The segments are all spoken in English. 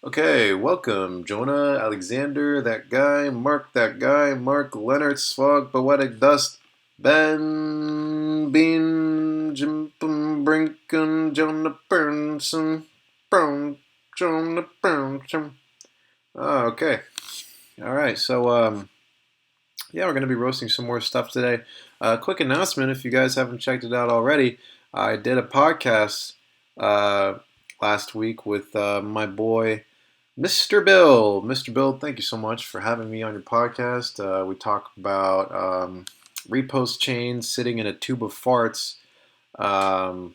Okay, welcome, Jonah, Alexander, that guy, Mark, Leonard, Svog, Poetic Dust, Ben, Bean, Jim, Brinken, Jonah Burnson, Brown, Jonah Burnson. Oh, okay. All right, yeah, we're going to be roasting some more stuff today. Quick announcement if you guys haven't checked it out already. I did a podcast uh, last week with my boy, Mr. Bill. Mr. Bill, thank you so much for having me on your podcast. We talked about repost chains, sitting in a tube of farts, um,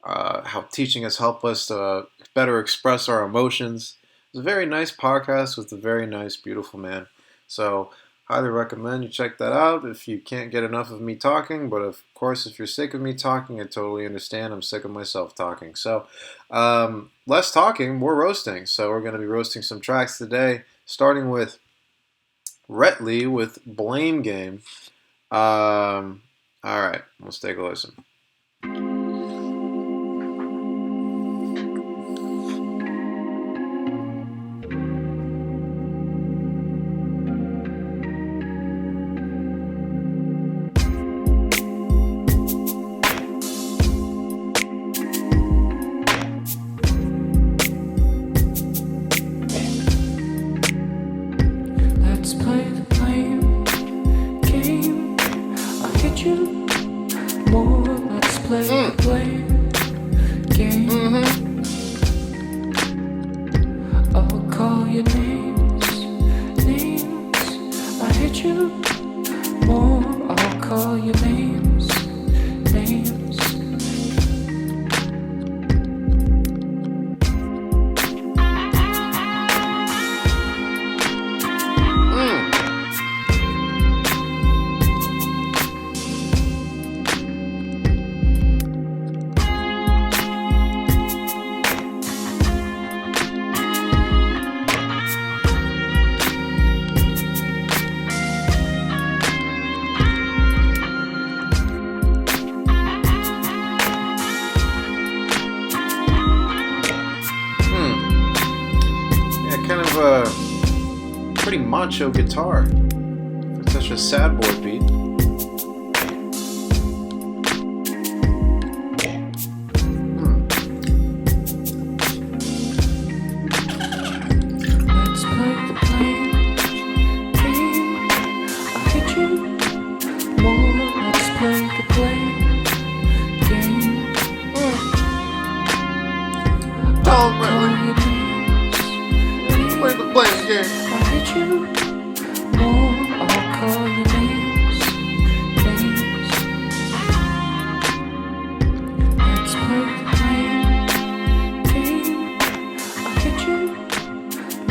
how teaching has helped us to better express our emotions. It was a very nice podcast with a very nice, beautiful man. So, highly recommend you check that out if you can't get enough of me talking. But of course, if you're sick of me talking, I totally understand. I'm sick of myself talking. So, less talking, more roasting. So, we're going to be roasting some tracks today, starting with Rhett Lee with Blame Game. All right, let's take a listen. Let's play the blame game. I'll hit you more. Let's play the blame game. I'll call your names. I'll hit you more. I'll call your names. Kind of a pretty macho guitar for such a sad boy beat. Let's play the blame game. I'll hit you more. Let's play the blame game. I'll call your names. Play the blame game. I'll hit you more. I'll call your names. Let's play the blame game. I'll hit you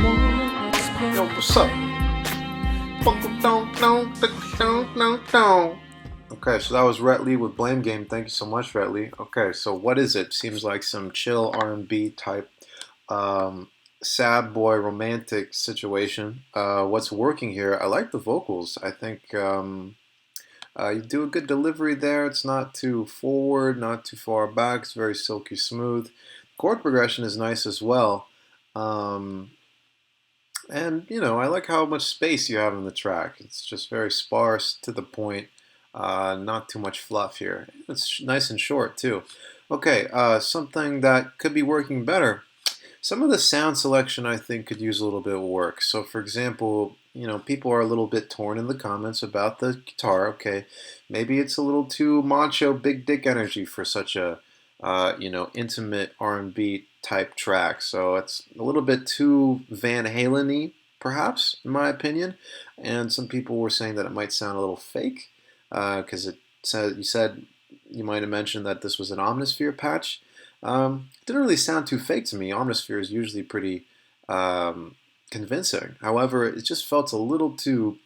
more. Let's play. Yo, what's up? Okay, so that was Rhett Lee with Blame Game. Thank you so much, Rhett Lee. Okay, so what is it? Seems like some chill R&B type sad boy romantic situation. What's working here? I like the vocals. I think you do a good delivery there. It's not too forward, not too far back. It's very silky smooth. Chord progression is nice as well. And I like how much space you have in the track. It's just very sparse, to the point. Not too much fluff here. It's nice and short too. Okay, something that could be working better. Some of the sound selection I think could use a little bit of work. So for example, people are a little bit torn in the comments about the guitar. Okay, maybe it's a little too macho, big dick energy for such a intimate R&B type track. So it's a little bit too Van Halen-y, perhaps, in my opinion. And some people were saying that it might sound a little fake because you might have mentioned that this was an Omnisphere patch. Didn't really sound too fake to me. Omnisphere is usually pretty convincing. However, it just felt a little too,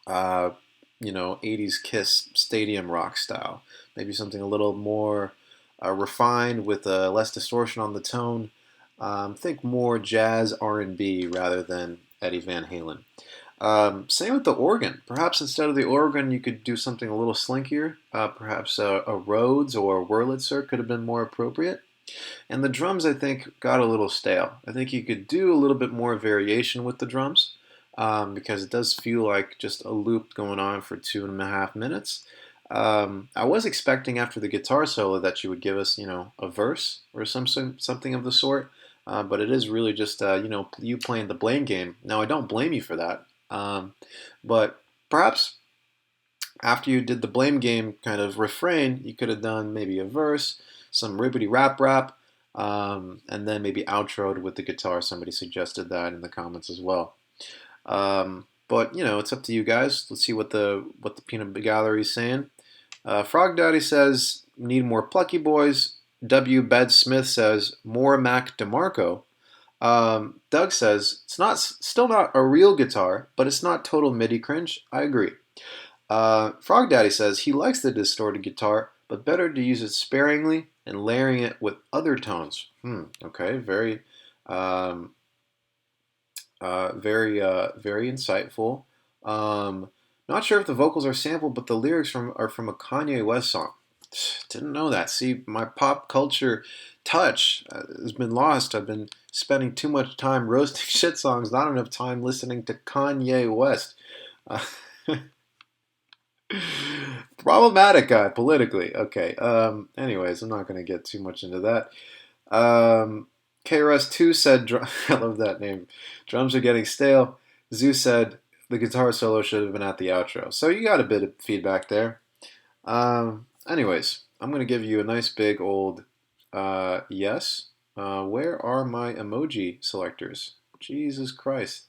80s Kiss stadium rock style. Maybe something a little more refined with less distortion on the tone. Think more jazz R&B rather than Eddie Van Halen. Same with the organ. Perhaps instead of the organ, you could do something a little slinkier. Perhaps a Rhodes or a Wurlitzer could have been more appropriate. And the drums, I think, got a little stale. I think you could do a little bit more variation with the drums because it does feel like just a loop going on for 2.5 minutes. I was expecting after the guitar solo that you would give us, a verse or something of the sort. But it is really just, you playing the blame game. Now, I don't blame you for that. But perhaps after you did the blame game kind of refrain, you could have done maybe a verse, some ribbity rap, and then maybe outroed with the guitar. Somebody suggested that in the comments as well. But it's up to you guys. Let's see what the peanut gallery is saying. Frog Daddy says need more plucky boys. W. Bed Smith says more Mac DeMarco. Doug says it's still not a real guitar, but it's not total MIDI cringe. I agree. Frog Daddy says he likes the distorted guitar, but better to use it sparingly and layering it with other tones. Okay, very insightful. Not sure if the vocals are sampled, but the lyrics are from a Kanye West song. Didn't know that. See, my pop culture touch has been lost. I've been spending too much time roasting shit songs, not enough time listening to Kanye West. Problematic guy politically. Okay. Anyways, I'm not going to get too much into that. KRS2 said, I love that name. Drums are getting stale. Zoo said the guitar solo should have been at the outro. So you got a bit of feedback there. Anyways, I'm going to give you a nice big old yes. Where are my emoji selectors? Jesus Christ.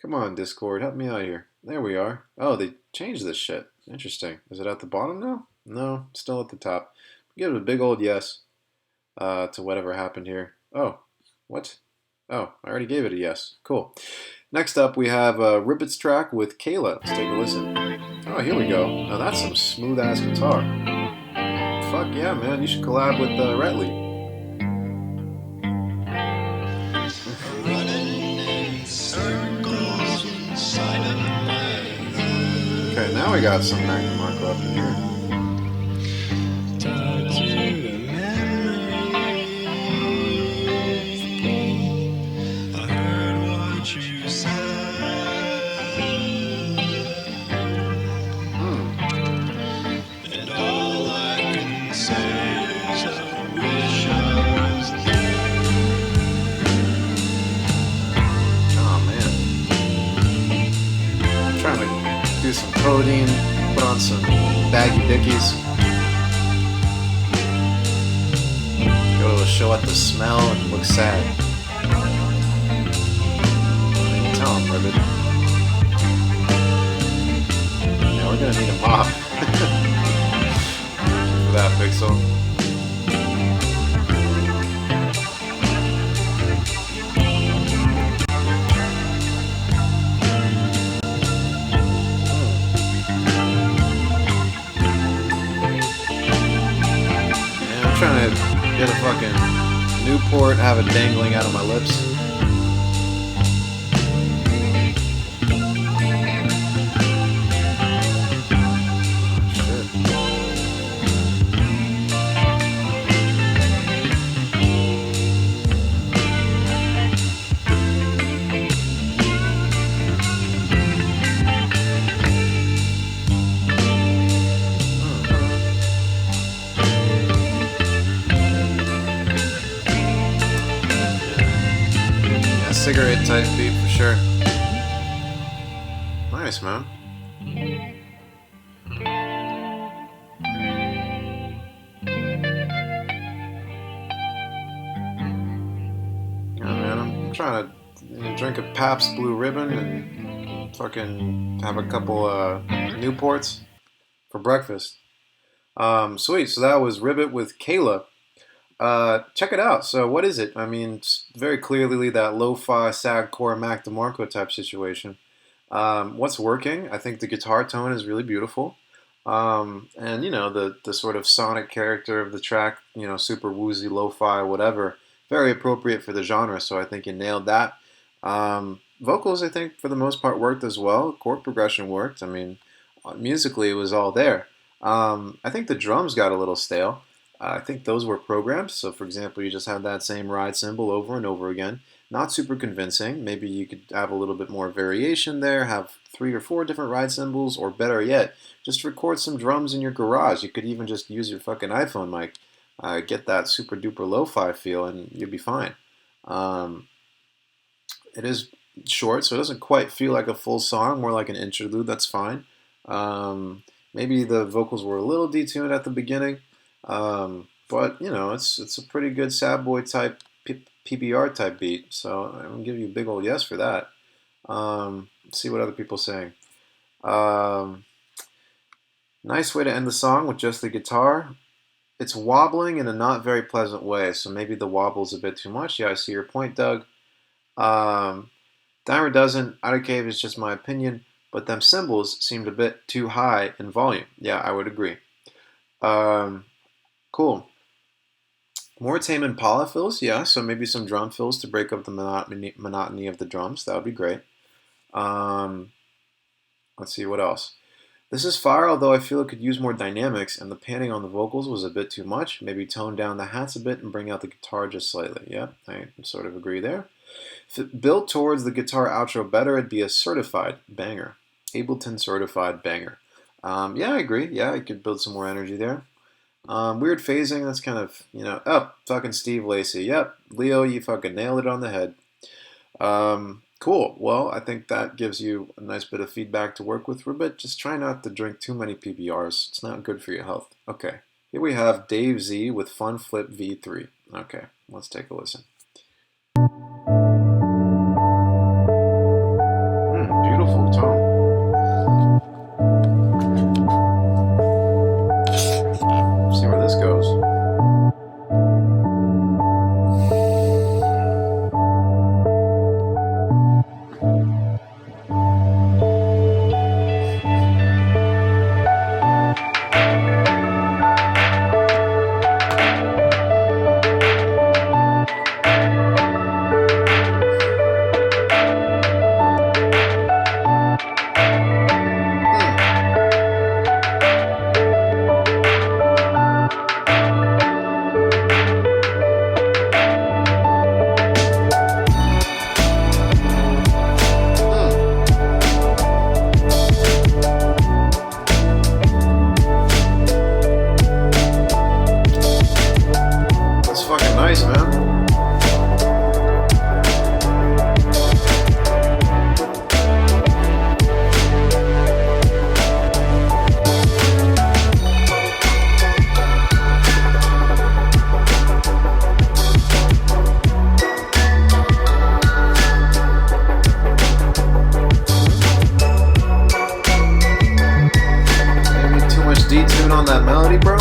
Come on, Discord, help me out here. There we are. Oh, they changed this shit. Interesting. Is it at the bottom now? No, still at the top. Give it a big old yes to whatever happened here. Oh, what? Oh, I already gave it a yes. Cool. Next up, we have Ribbit's track with Kayla. Let's take a listen. Oh, here we go. Now that's some smooth-ass guitar. Fuck yeah, man. You should collab with Retley. Okay, now we got some Mac DeMarco up in here. Some codeine, put on some baggy dickies, go to a show at the Smell and look sad. Tell him, Ribbit. Yeah, we're gonna need a mop for that Pixel. Trying to get a fucking Newport, have it dangling out of my lips. Cigarette type beat for sure. Nice, man. Yeah, man, I'm trying to drink a Pabst Blue Ribbon and fucking have a couple Newports for breakfast. Sweet. So that was Ribbit with Kayla. Check it out. So what is it? I mean, it's very clearly that lo-fi, sad-core Mac DeMarco type situation. What's working? I think the guitar tone is really beautiful. And, the sort of sonic character of the track, super woozy, lo-fi, whatever, very appropriate for the genre. So I think you nailed that. vocals, I think, for the most part, worked as well. Chord progression worked. I mean, musically, it was all there. I think the drums got a little stale. I think those were programmed. So, for example, you just had that same ride cymbal over and over again. Not super convincing. Maybe you could have a little bit more variation there, have 3 or 4 different ride cymbals, or better yet, just record some drums in your garage. You could even just use your fucking iPhone mic, get that super duper lo-fi feel, and you'd be fine. Um, it is short, so it doesn't quite feel like a full song, more like an interlude. That's fine. Maybe the vocals were a little detuned at the beginning, but you know, it's a pretty good sad boy type PBR type beat. So I'm gonna give you a big old yes for that. Let's see what other people are saying. Um, Nice way to end the song with just the guitar. It's wobbling in a not very pleasant way, so maybe the wobble's a bit too much. Yeah, I see your point, Doug. Um, Dimer doesn't. Outer Cave is just my opinion, but them cymbals seemed a bit too high in volume. Yeah, I would agree. Um, cool. More Tame Impala fills, yeah. So maybe some drum fills to break up the monotony of the drums. That would be great. Um, let's see what else. This is fire, although I feel it could use more dynamics, and the panning on the vocals was a bit too much. Maybe tone down the hats a bit and bring out the guitar just slightly. Yeah, I sort of agree there. If it built towards the guitar outro better, it'd be a certified banger. Ableton certified banger. Yeah, I agree. Yeah, I could build some more energy there. Weird phasing, that's kind of, fucking Steve Lacy. Yep, Leo, you fucking nailed it on the head. Cool. Well, I think that gives you a nice bit of feedback to work with, Rubit. Just try not to drink too many PBRs. It's not good for your health. Okay. Here we have Dave Z with Fun Flip V3. Okay, let's take a listen. Beautiful tone. See where this goes. Nice, man. Maybe too much detune on that melody, bro.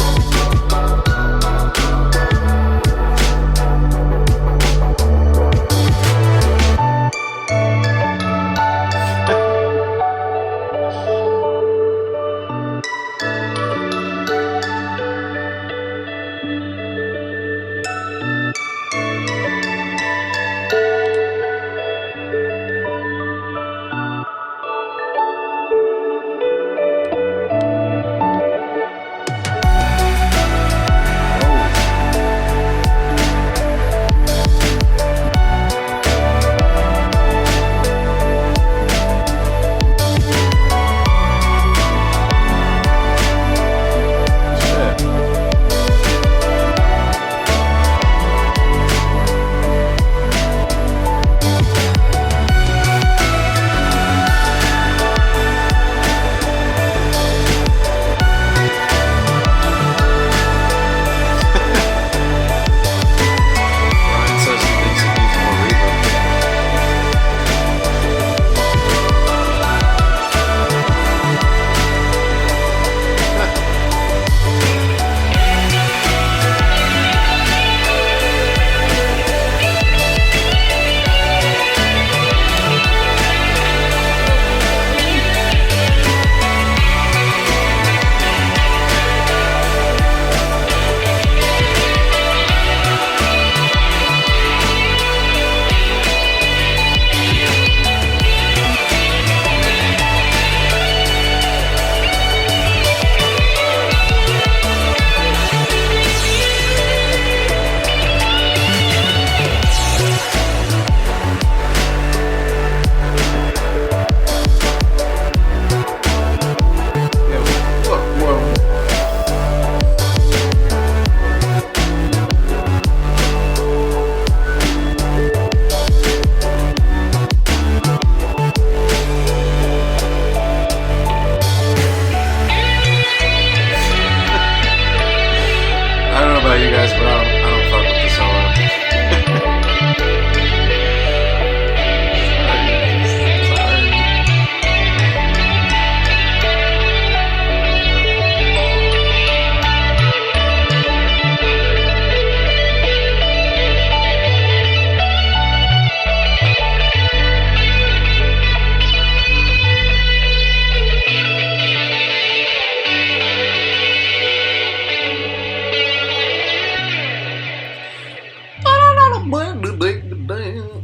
guys, but I don't fuck with the solo.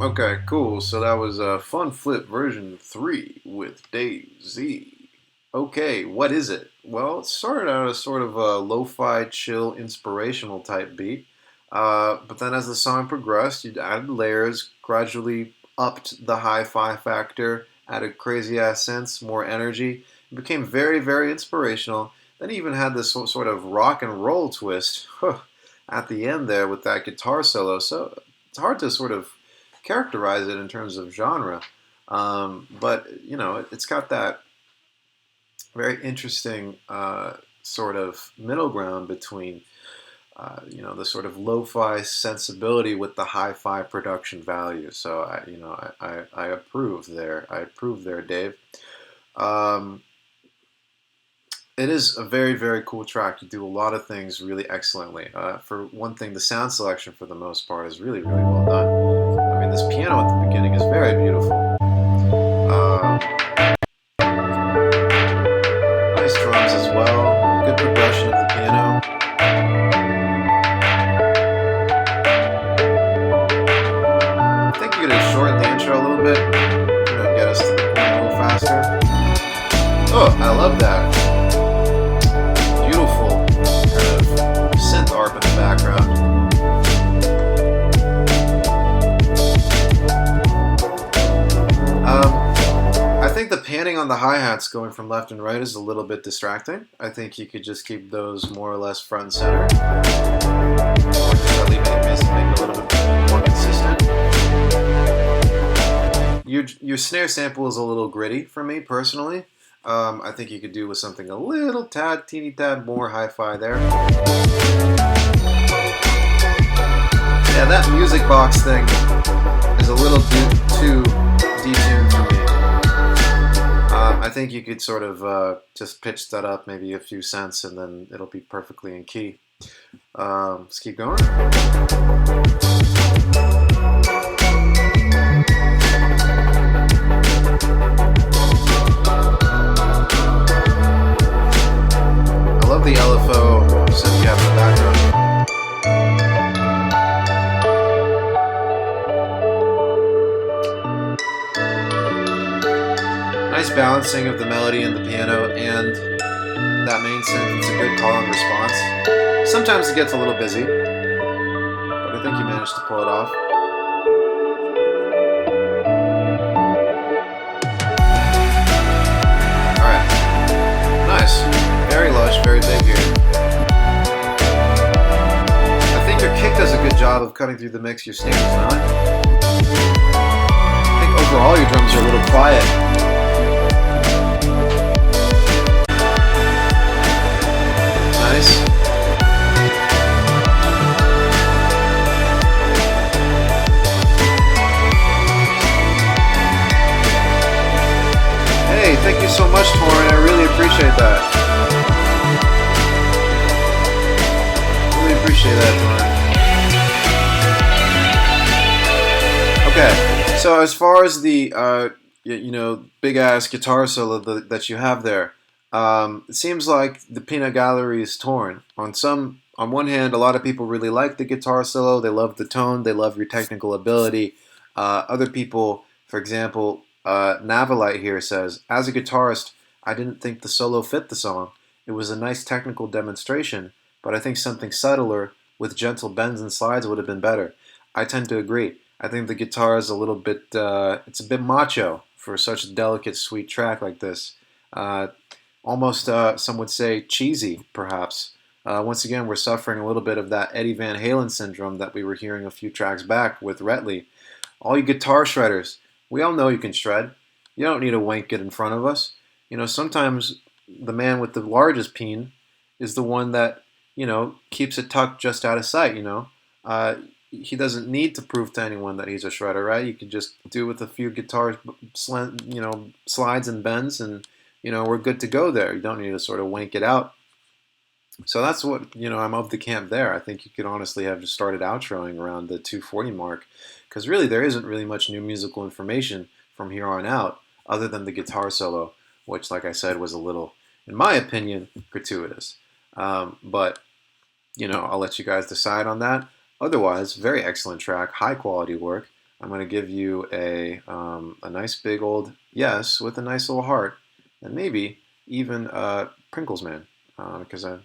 Okay, cool. So that was Fun Flip version 3 with Dave Z. Okay, what is it? Well, it started out as sort of a lo-fi, chill, inspirational type beat. But then as the song progressed, you added layers, gradually upped the hi-fi factor, added crazy-ass synths, more energy. It became very, very inspirational. Then he even had this sort of rock and roll twist at the end there with that guitar solo. So it's hard to sort of characterize it in terms of genre. But, you know, it's got that very interesting sort of middle ground between, you know, the sort of lo-fi sensibility with the hi-fi production value. So, I approve there. I approve there, Dave. It is a very, very cool track. You do a lot of things really excellently. For one thing, the sound selection for the most part is really, really well done. I mean, this piano at the beginning is very beautiful. Nice drums as well. Good progression of the piano. I think you could have shortened the intro a little bit. You know, get us to the point a little faster. Oh, I love that. Beautiful kind of synth arp in the background. I think the panning on the hi-hats going from left and right is a little bit distracting. I think you could just keep those more or less front and center. Or just at least make it a little bit more consistent. Your snare sample is a little gritty for me personally. I think you could do with something a little teeny tad more hi-fi there. Yeah, that music box thing is a little too detuned for me. I think you could sort of just pitch that up maybe a few cents and then it'll be perfectly in key. Let's keep going. I love the LFO synth you have in the background. Nice balancing of the melody and the piano and that main synth. It's a good call and response. Sometimes it gets a little busy, but I think you managed to pull it off. Alright. Nice. Very lush, very big here. I think your kick does a good job of cutting through the mix. Your snare does not. I think overall your drums are a little quiet. Nice. Hey, thank you so much, Torin. I really appreciate that. Really appreciate that, Torin. Okay, so as far as the big ass guitar solo that you have there. It seems like the peanut gallery is torn. On one hand, a lot of people really like the guitar solo. They love the tone. They love your technical ability. Other people, for example, Navalite here says, as a guitarist, I didn't think the solo fit the song. It was a nice technical demonstration, but I think something subtler with gentle bends and slides would have been better. I tend to agree. I think the guitar is a little bit, it's a bit macho for such a delicate, sweet track like this. Almost, some would say, cheesy, perhaps. Once again, we're suffering a little bit of that Eddie Van Halen syndrome that we were hearing a few tracks back with Retley. All you guitar shredders, we all know you can shred. You don't need a wank it in front of us. You know, sometimes the man with the largest peen is the one that, keeps it tucked just out of sight. He doesn't need to prove to anyone that he's a shredder, right? You can just do with a few guitar, slides and bends, and we're good to go there. You don't need to sort of wank it out. So that's what I'm of the camp there. I think you could honestly have just started outroing around the 240 mark, because really there isn't really much new musical information from here on out, other than the guitar solo, which, like I said, was a little, in my opinion, gratuitous. But I'll let you guys decide on that. Otherwise, very excellent track, high quality work. I'm going to give you a nice big old yes with a nice little heart, and maybe even Pringles Man, because I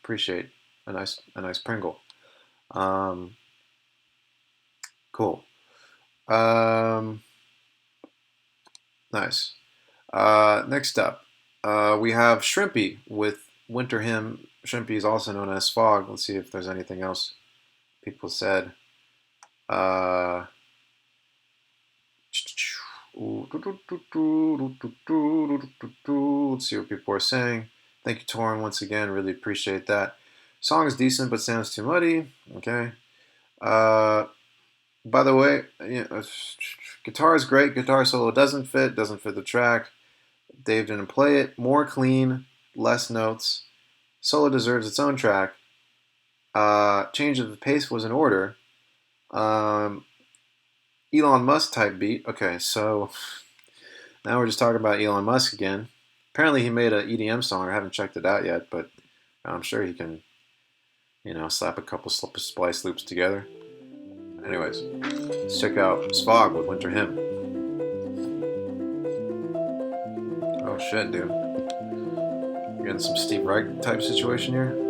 appreciate a nice Pringle. Cool. Nice. Next up, we have Shrimpy with Winter Hymn. Shrimpy is also known as Fog. Let's see if there's anything else people said. Let's see what people are saying. Thank you, Torin, once again. Really appreciate that. Song is decent, but sounds too muddy. Okay. By the way, guitar is great. Guitar solo doesn't fit the track. Dave didn't play it. More clean, less notes. Solo deserves its own track. Change of the pace was in order. Elon Musk type beat. Okay, so now we're just talking about Elon Musk again. Apparently he made an EDM song. I haven't checked it out yet, but I'm sure he can, slap a couple splice loops together. Anyways, let's check out Svog with Winter Hymn. Oh shit, dude. You're getting some Steve Reich type situation here?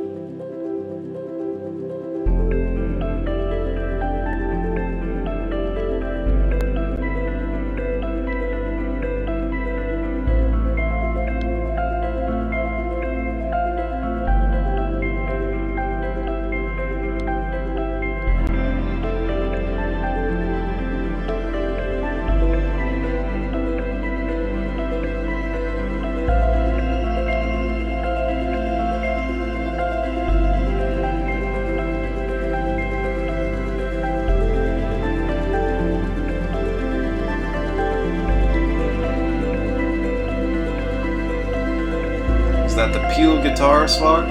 Is that the Peel guitar, Svog?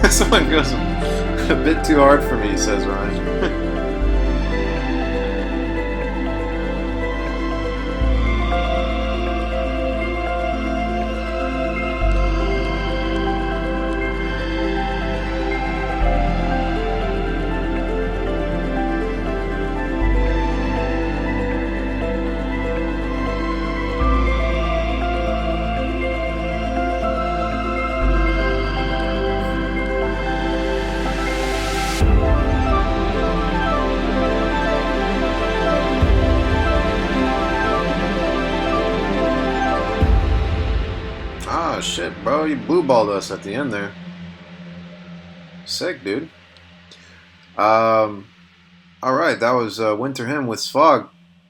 Someone goes a bit too hard for me, says Ryan. Oh shit, bro, you blue balled us at the end there. Sick, dude. Alright, that was Winter Hymn with Svog.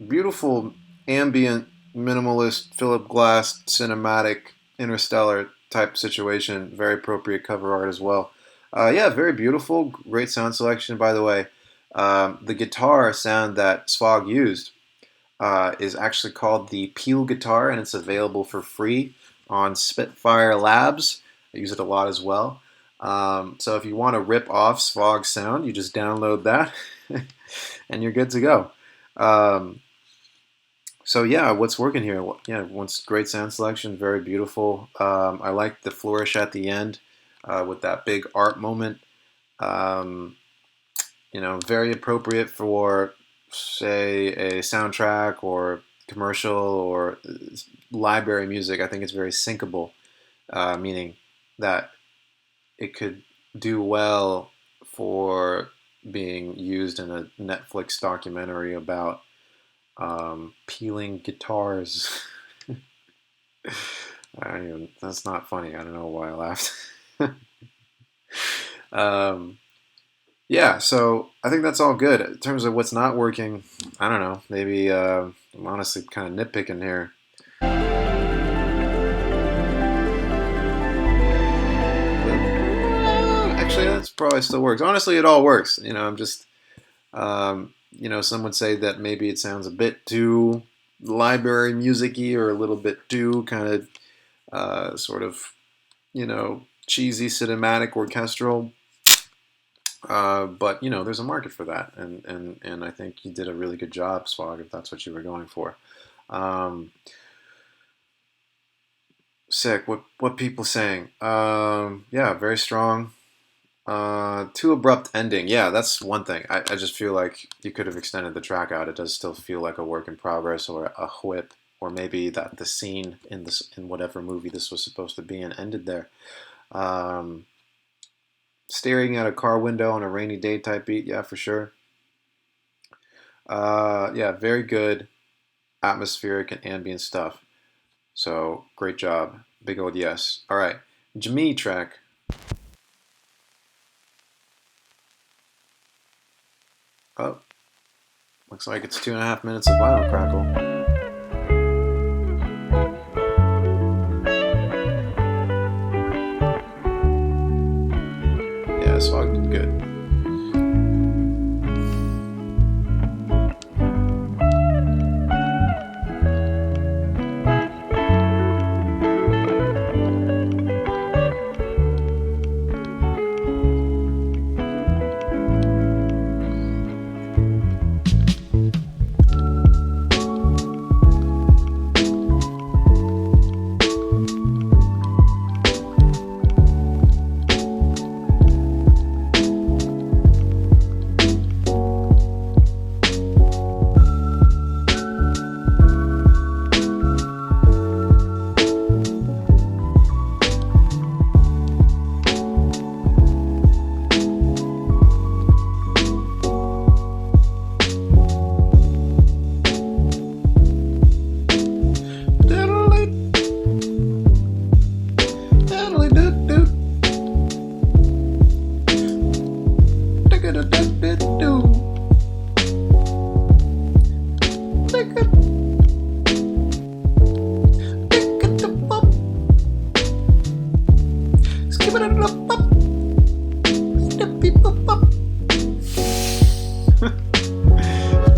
Beautiful, ambient, minimalist, Philip Glass, cinematic, interstellar type situation. Very appropriate cover art as well. Yeah, very beautiful. Great sound selection, by the way. The guitar sound that Svog used is actually called the Peel guitar, and it's available for free on Spitfire Labs. I use it a lot as well. So if you want to rip off Svog's sound, you just download that and you're good to go. So yeah, what's working here? Yeah, once great sound selection, very beautiful. I like the flourish at the end with that big art moment. Very appropriate for, say, a soundtrack or commercial or library music. I think it's very syncable, meaning that it could do well for being used in a Netflix documentary about peeling guitars. That's not funny. I don't know why I laughed. Yeah, so I think that's all good. In terms of what's not working, I don't know. Maybe I'm honestly kind of nitpicking here. probably still works. Honestly, it all works. I'm just, some would say that maybe it sounds a bit too library musicy or a little bit too kind of sort of, cheesy cinematic orchestral. But there's a market for that, and I think you did a really good job, Swag, if that's what you were going for. Um, Sick. What people saying? Yeah, very strong. Too abrupt ending. Yeah, that's one thing. I just feel like you could have extended the track out. It does still feel like a work in progress or a whip, or maybe that the scene in whatever movie this was supposed to be in ended there. Um, Staring at a car window on a rainy day type beat. Yeah, for sure. Yeah, very good atmospheric and ambient stuff. So great job. Big old yes. All right. Jamie track. Oh, looks like it's 2.5 minutes of vinyl crackle. Yeah, Swag did good.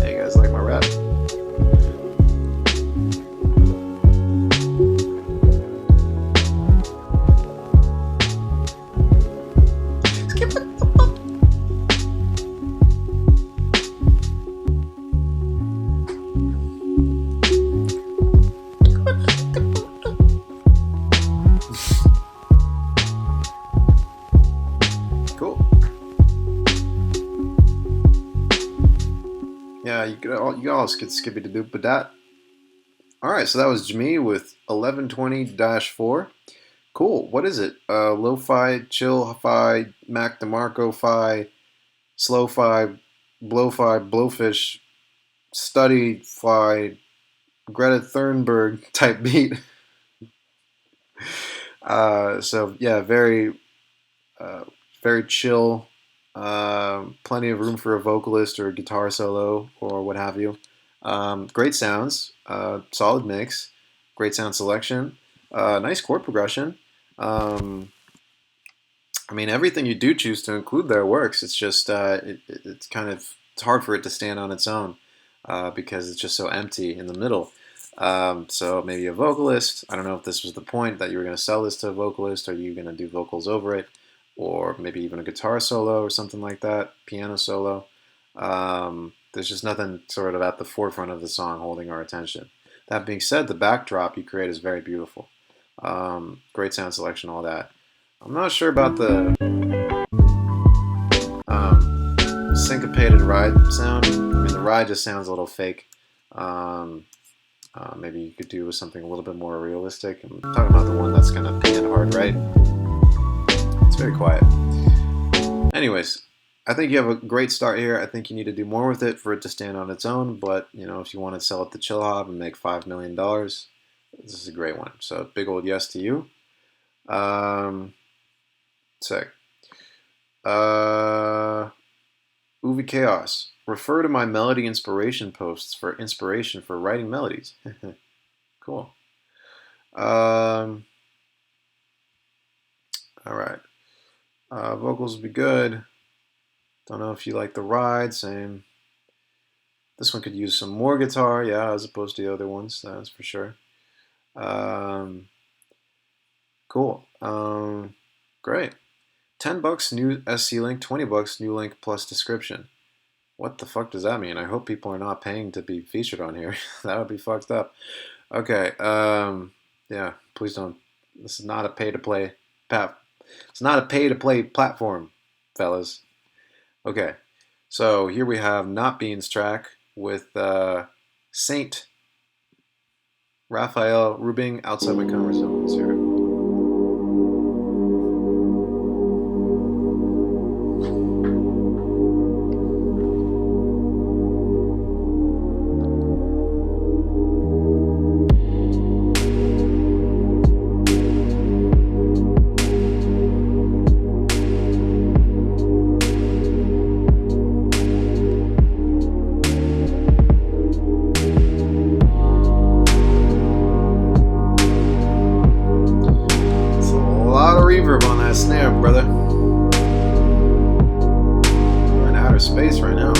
Hey guys, like my rap? Cool. Yeah, you all could skip it to doop with that. All right, so that was Jamie with 1120-4. Cool. What is it? Lo-fi, chill-fi, Mac DeMarco-fi, slow-fi, blow-fi, blowfish, study-fi, Greta Thunberg type beat. So yeah, uh, very chill. Plenty of room for a vocalist or a guitar solo or what have you. Great sounds, solid mix, great sound selection, nice chord progression. Um, I mean, everything you do choose to include there works. It's just it's kind of it's hard for it to stand on its own because it's just so empty in the middle. So maybe a vocalist. I don't know if this was the point that you were going to sell this to a vocalist. Are you going to do vocals over it, or maybe even a guitar solo or something like that, piano solo? There's just nothing sort of at the forefront of the song holding our attention. That being said, the backdrop you create is very beautiful. Great sound selection, all that. I'm not sure about the syncopated ride sound. I mean, the ride just sounds a little fake. Um, Maybe you could do something a little bit more realistic. I'm talking about the one that's kind of pan hard, right? It's very quiet. Anyways, I think you have a great start here. I think you need to do more with it for it to stand on its own. But if you want to sell it to Chill Hop and make $5 million, this is a great one. So big old yes to you. Sick. Uvi Chaos. Refer to my melody inspiration posts for inspiration for writing melodies. Cool. All right. Vocals would be good. Don't know if you like the ride. Same. This one could use some more guitar, yeah, as opposed to the other ones. That's for sure. Cool. Great. $10 new SC link, $20 new link plus description. What the fuck does that mean? I hope people are not paying to be featured on here. That would be fucked up. Okay. Yeah. Please don't. This is not a pay-to-play. It's not a pay-to-play platform, fellas. Okay. So here we have Not Beans track with Saint Raphael Rubing, Outside My Comfort Zone. Let's hear it. Reverb on that snare, brother. We're in outer space right now.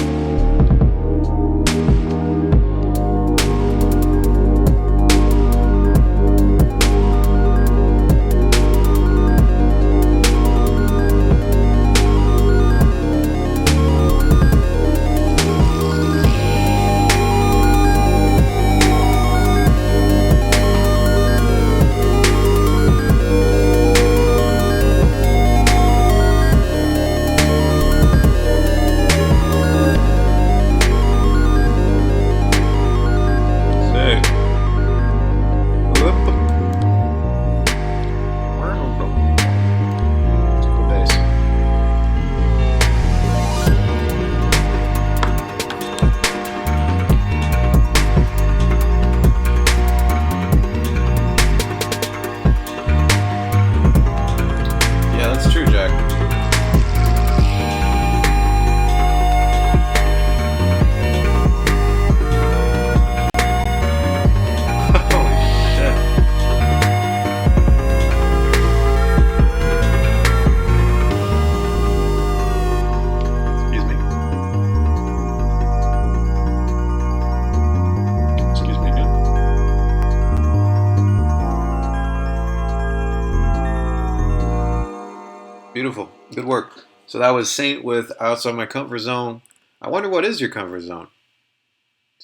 Beautiful. Good work. So that was Saint with Outside My Comfort Zone. I wonder what is your comfort zone?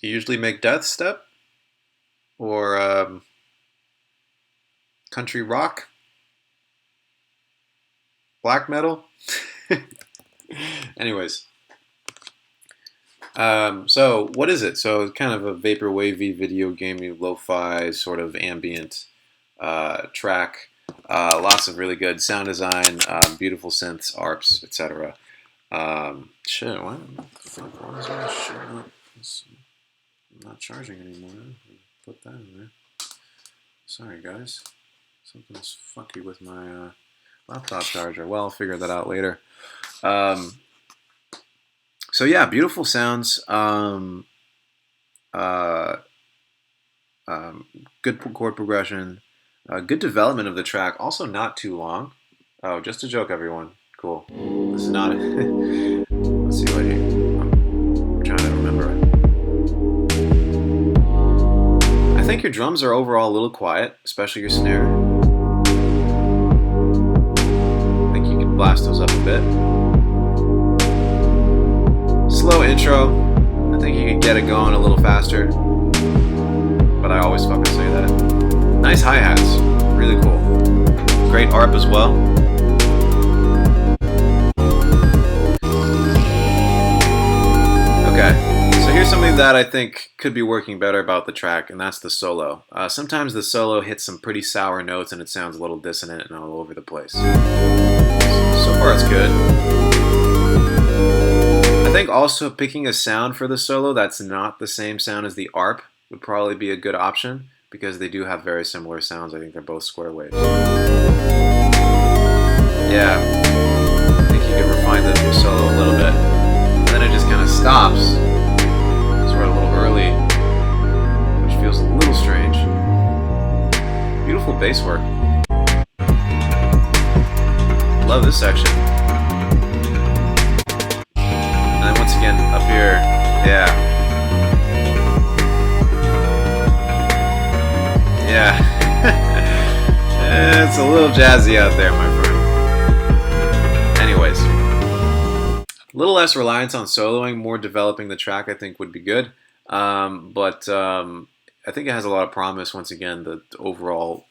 Do you usually make death step? Or country rock? Black metal? Anyways. So what is it? So it's kind of a vaporwavy video gamey lo-fi sort of ambient track. Lots of really good sound design, beautiful synths, ARPs, etc. Shit, what the fuck is that shit? I'm not charging anymore. Put that in there. Sorry, guys. Something's funky with my laptop charger. Well, I'll figure that out later. So yeah, beautiful sounds. Good chord progression. Good development of the track. Also not too long. Oh, just a joke, everyone. Cool. This is not... Let's see what I'm trying to remember. I think your drums are overall a little quiet, especially your snare. I think you can blast those up a bit. Slow intro. I think you could get it going a little faster. But I always fucking say that. Nice hi-hats. Really cool. Great ARP as well. Okay. So here's something that I think could be working better about the track, and that's the solo. Sometimes the solo hits some pretty sour notes and it sounds a little dissonant and all over the place. So far it's good. I think also picking a sound for the solo that's not the same sound as the ARP would probably be a good option, because they do have very similar sounds. I think they're both square waves. Yeah, I think you can refine the solo a little bit. And then it just kind of stops, sort of a little early, which feels a little strange. Beautiful bass work. Love this section. Yeah. Yeah. It's a little jazzy out there, my friend. Anyways, a little less reliance on soloing, more developing the track, I think would be good. But I think it has a lot of promise. Once again, the overall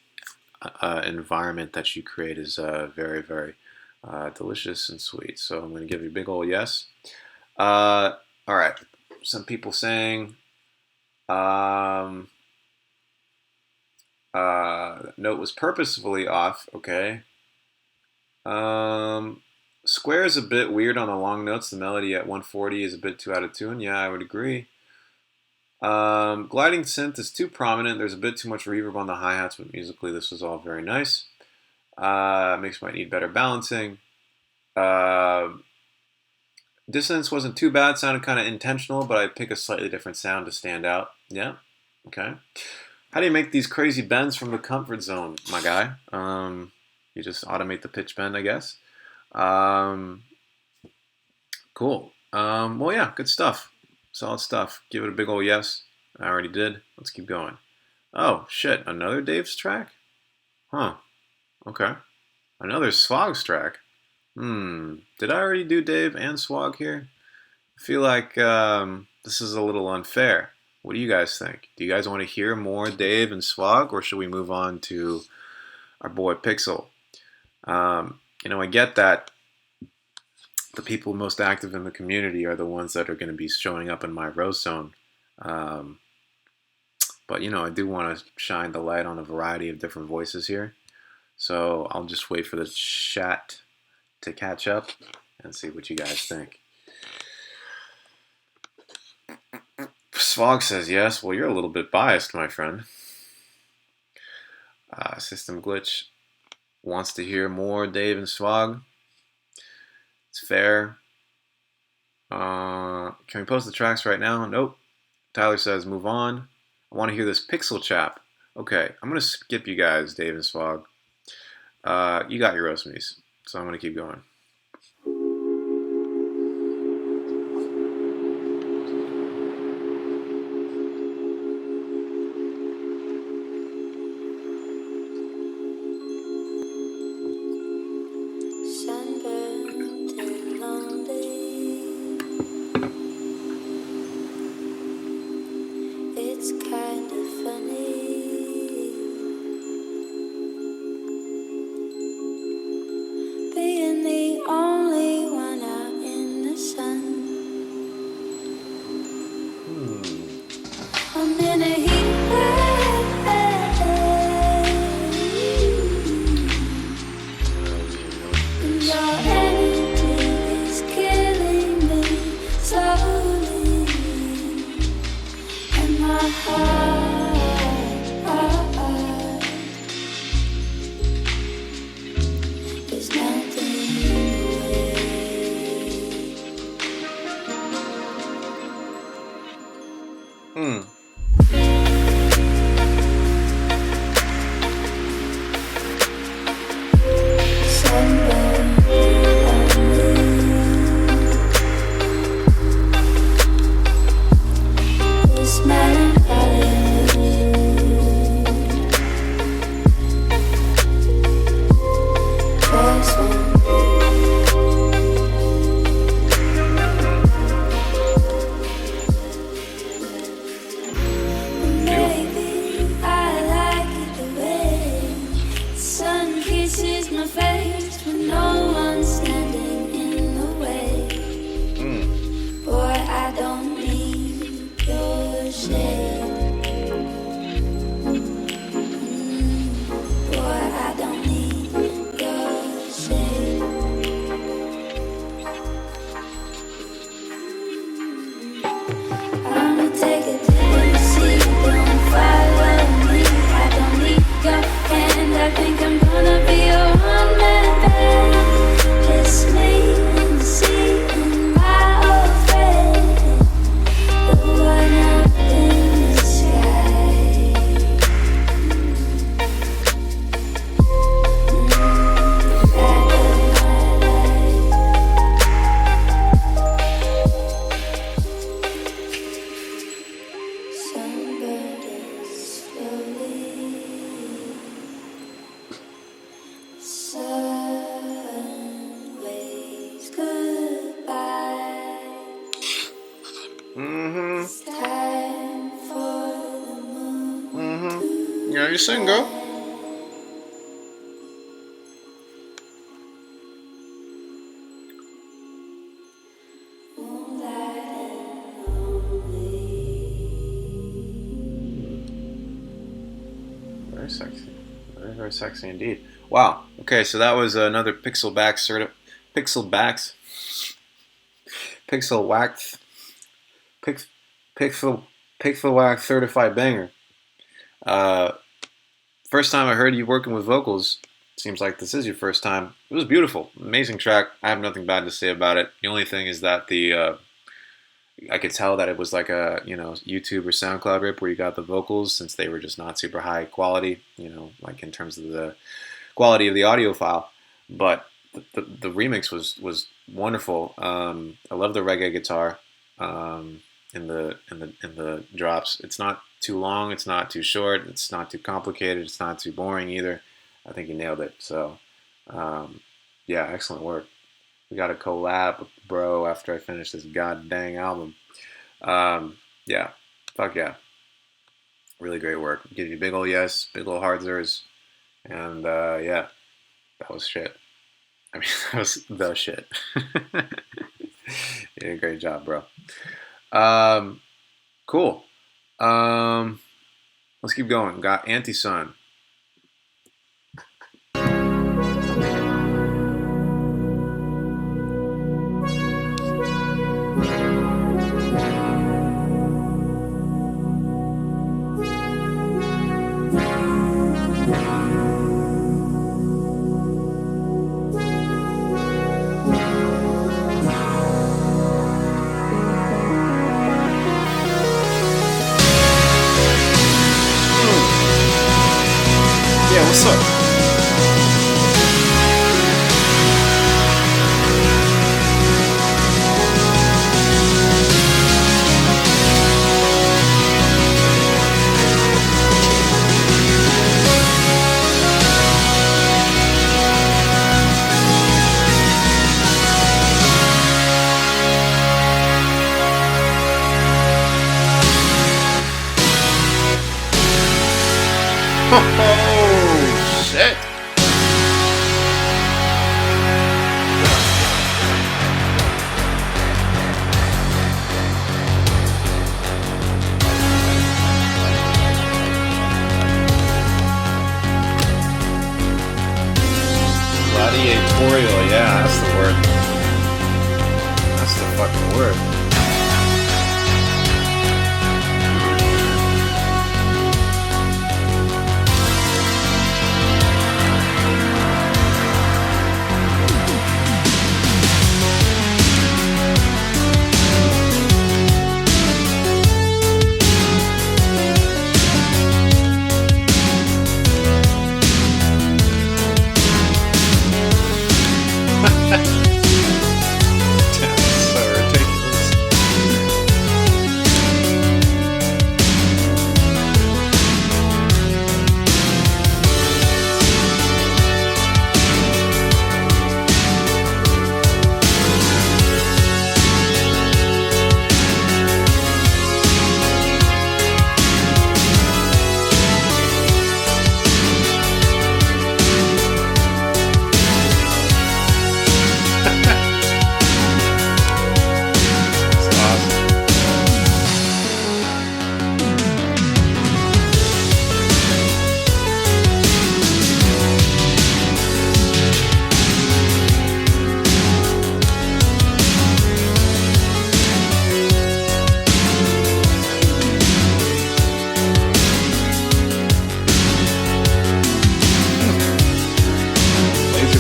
environment that you create is very, very delicious and sweet. So I'm going to give you a big old yes. All right. Some people saying note was purposefully off. Okay. Square is a bit weird on the long notes. The melody at 140 is a bit too out of tune. Yeah, I would agree. Gliding synth is too prominent. There's a bit too much reverb on the hi-hats, but musically this was all very nice. Mix might need better balancing. Dissonance wasn't too bad. Sounded kind of intentional, but I'd pick a slightly different sound to stand out. Yeah, okay. How do you make these crazy bends from the comfort zone, my guy? You just automate the pitch bend, I guess. Cool. Well, yeah, good stuff. Solid stuff. Give it a big old yes. I already did. Let's keep going. Oh, shit. Another Dave's track? Huh. Okay. Another Swag's track. Did I already do Dave and Swag here? I feel like this is a little unfair. What do you guys think? Do you guys want to hear more Dave and Swag, or should we move on to our boy Pixel? I get that the people most active in the community are the ones that are going to be showing up in my roast zone. But, I do want to shine the light on a variety of different voices here. So I'll just wait for the chat to catch up and see what you guys think. Svog says yes. Well, you're a little bit biased, my friend. System Glitch wants to hear more Dave and Swag. It's fair. Can we post the tracks right now? Nope. Tyler says move on. I want to hear this Pixel chap. Okay, I'm going to skip you guys, Dave and Swag. You got your roast me's, so I'm going to keep going. I think I'm gonna be a one-man band. you sing, girl. Very sexy. Very, very sexy indeed. Wow. Okay, so that was another Pixel Wax Pix, Pixel Wax certified banger. First time I heard you working with vocals. Seems like this is your first time. It was beautiful, amazing track. I have nothing bad to say about it. The only thing is that I could tell that it was like a YouTube or SoundCloud rip where you got the vocals since they were just not super high quality. Like in terms of the quality of the audio file. But the remix was wonderful. I love the reggae guitar in the drops. It's not too long. It's not too short. It's not too complicated. It's not too boring either. I think you nailed it. So yeah, excellent work. We got a collab, bro, after I finish this god dang album. Yeah, fuck yeah. Really great work. Give you big ol' yes, big ol' hard zers. And yeah, that was shit. I mean, that was the shit. You did a great job, bro. Cool. Let's keep going. Got Anti-Sun. What's up? Oh, shit. Gladiatorial, yeah, that's the word. That's the fucking word.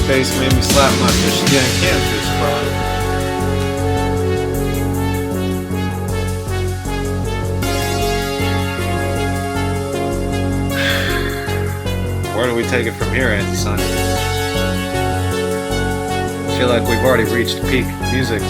Face made me slap my Michigan campus, bro. Where do we take it from here, Anti-Sun? I feel like we've already reached peak music.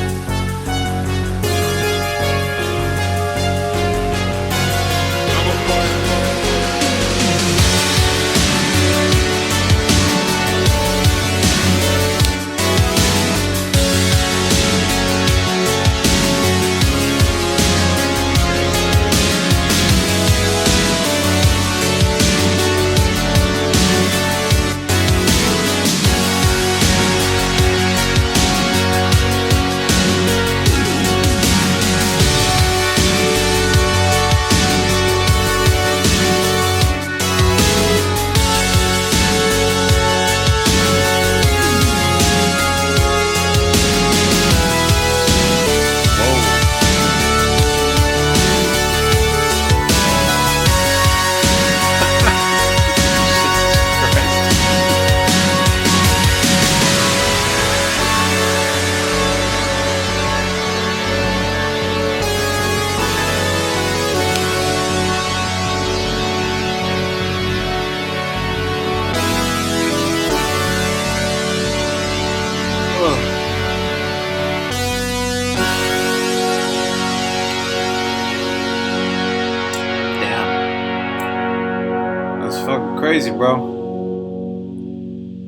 crazy, bro.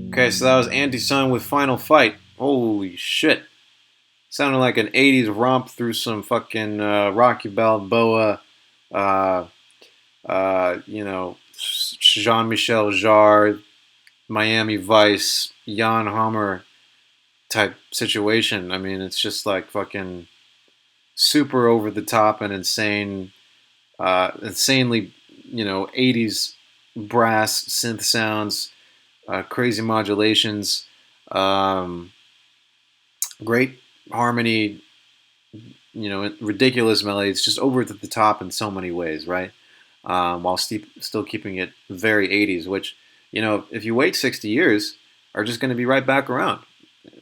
Okay, so that was Anti-Sun with Final Fight. Holy shit. Sounded like an 80s romp through some fucking Rocky Balboa, uh, Jean-Michel Jarre, Miami Vice, Jan Hammer type situation. I mean, it's just like fucking super over the top and insane, insanely, 80s brass synth sounds, crazy modulations, great harmony, ridiculous melody. It's just over the top in so many ways, right? While still keeping it very 80s, which, if you wait 60 years, are just going to be right back around,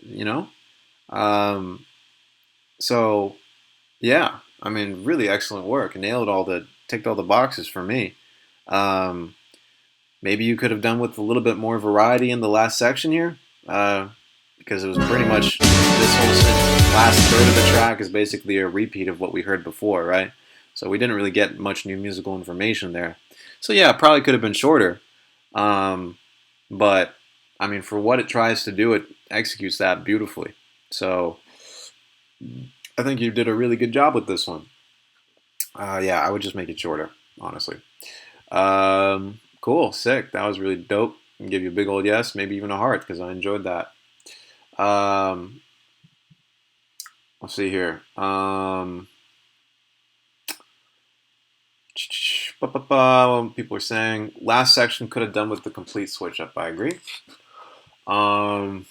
you know? So, yeah, I mean, really excellent work. Ticked all the boxes for me. Maybe you could have done with a little bit more variety in the last section here, because it was pretty much this whole last third of the track is basically a repeat of what we heard before, right? So we didn't really get much new musical information there. So yeah, it probably could have been shorter, but I mean, for what it tries to do, it executes that beautifully. So I think you did a really good job with this one. Yeah, I would just make it shorter, honestly. Cool, sick. That was really dope. I'll give you a big old yes, maybe even a heart, because I enjoyed that. Let's see here. People are saying last section could have done with the complete switch up. I agree. Punch,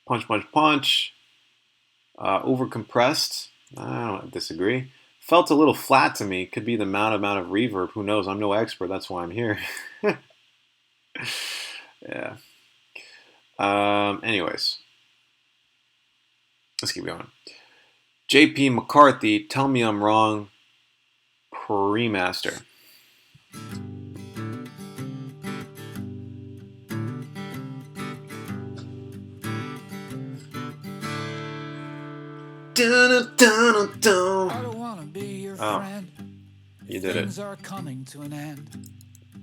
punch, punch. Over compressed. I don't disagree. Felt a little flat to me. Could be the amount of reverb. Who knows? I'm no expert. That's why I'm here. Yeah. Anyways, let's keep going. JP McCarthy, Tell Me I'm Wrong, Premaster. Dun, dun, dun. I don't wanna be your friend. You did it. Things are coming to an end.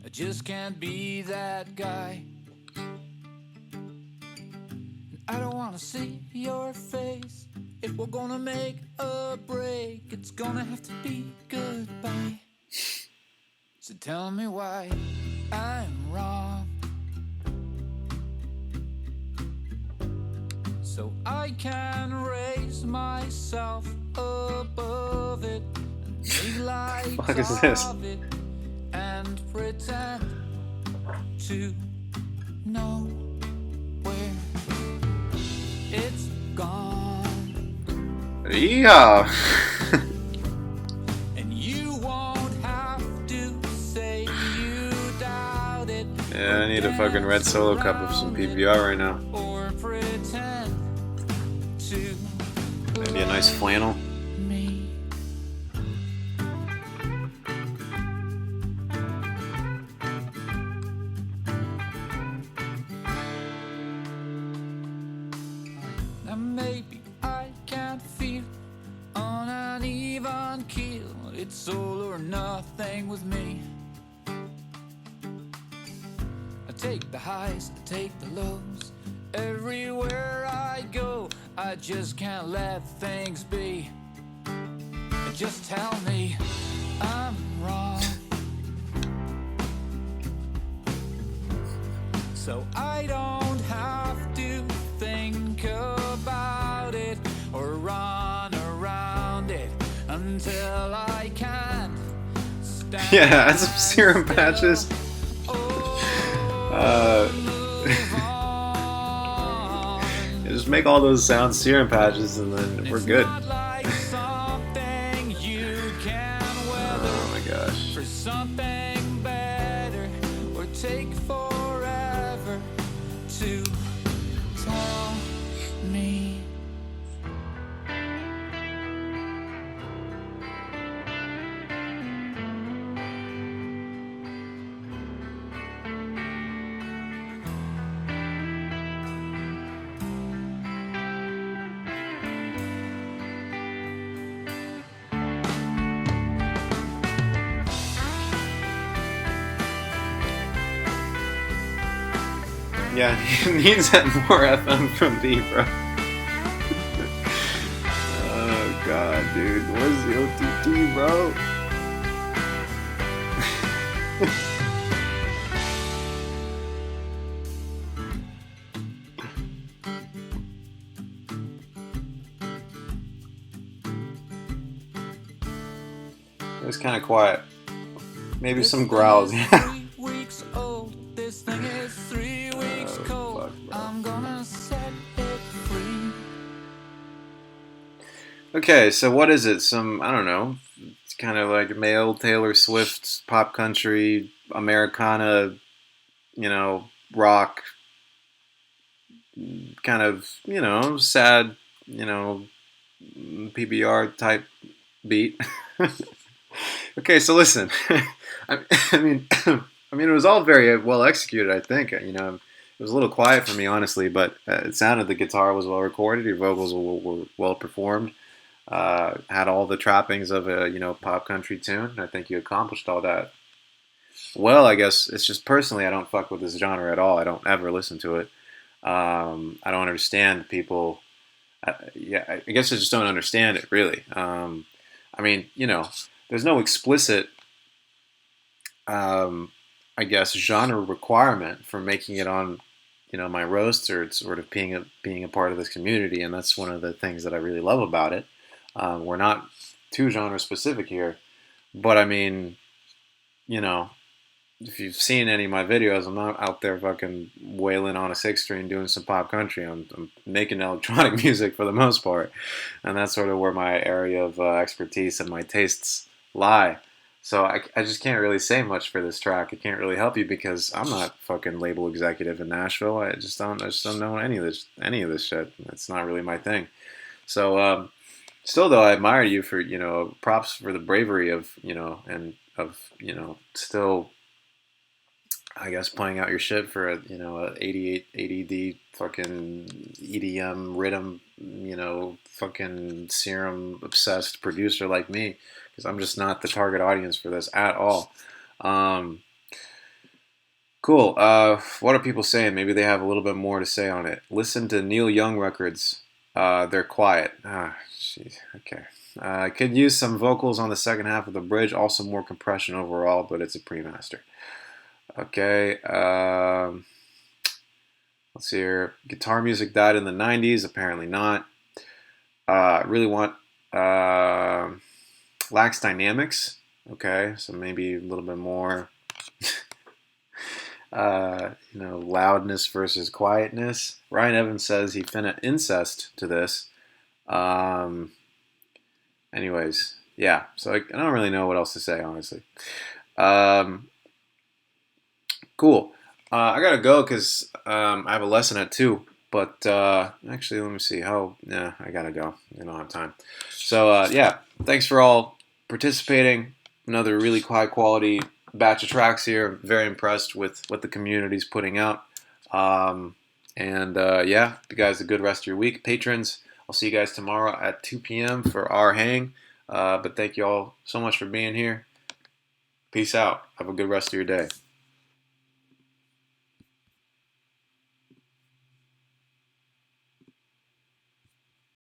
I just can't be that guy. I don't wanna see your face. If we're gonna make a break, it's gonna have to be goodbye. So tell me why I'm wrong, so I can raise myself above it and make light What is this? of it and pretend to know where it's gone. Yeah. And you won't have to say you doubt it. Yeah, I need a fucking red solo cup of some PBR right now. Or pretend to Maybe a nice flannel. me. Now maybe I can't feel on an even keel. It's all or nothing with me. I take the highs, I take the lows. Everywhere I go, I just can't let things be. Just tell me I'm wrong, so I don't have to think about it or run around it until I can't stand. Yeah, add some serum patches. Just make all those sounds serum patches and then we're good. Oh my gosh. For something better, or take forever to tell me. Yeah, he needs that more FM from D, bro. Oh god, dude, where's the OTT, bro? It was kind of quiet. Maybe some growls. Yeah. 3 weeks old. This thing is 3 weeks cold. Fuck, bro. I'm gonna set it free. Okay, so what is it? I don't know. It's kind of like male Taylor Swift, pop country, Americana, rock, kind of, sad, PBR type beat. Okay, so listen. I mean, it was all very well executed. I think it was a little quiet for me, honestly, but it sounded the guitar was well recorded, your vocals were well performed, had all the trappings of a pop country tune. And I think you accomplished all that well. I guess it's just personally, I don't fuck with this genre at all. I don't ever listen to it. I don't understand people. Yeah, I guess I just don't understand it really. I mean, there's no explicit, I guess, genre requirement for making it on, my roast or sort of being a part of this community, and that's one of the things that I really love about it. We're not too genre specific here, but I mean, if you've seen any of my videos, I'm not out there fucking wailing on a 6 string doing some pop country. I'm making electronic music for the most part, and that's sort of where my area of expertise and my tastes lie. So I just can't really say much for this track. I can't really help you because I'm not fucking label executive in Nashville. I just don't know any of this shit. It's not really my thing. So still though, I admire you for props for the bravery of and of still, I guess, playing out your shit for a 88 ADD fucking EDM rhythm fucking serum obsessed producer like me, because I'm just not the target audience for this at all. Cool. What are people saying? Maybe they have a little bit more to say on it. Listen to Neil Young records. They're quiet. Jeez. Okay. Could use some vocals on the second half of the bridge. Also more compression overall, but it's a pre-master. Okay. Let's see here. Guitar music died in the 90s. Apparently not. Really want lacks dynamics. Okay, so maybe a little bit more loudness versus quietness. Ryan Evans says he finna incest to this. Anyways, yeah, so I don't really know what else to say, honestly. Cool. I gotta go because I have a lesson at 2. But actually, let me see. Yeah, I gotta go. I don't have time. So yeah, thanks for all participating. Another really high quality batch of tracks here. Very impressed with what the community's putting out. Yeah, you guys have a good rest of your week. Patrons, I'll see you guys tomorrow at 2 p.m. for our hang. But thank you all so much for being here. Peace out. Have a good rest of your day.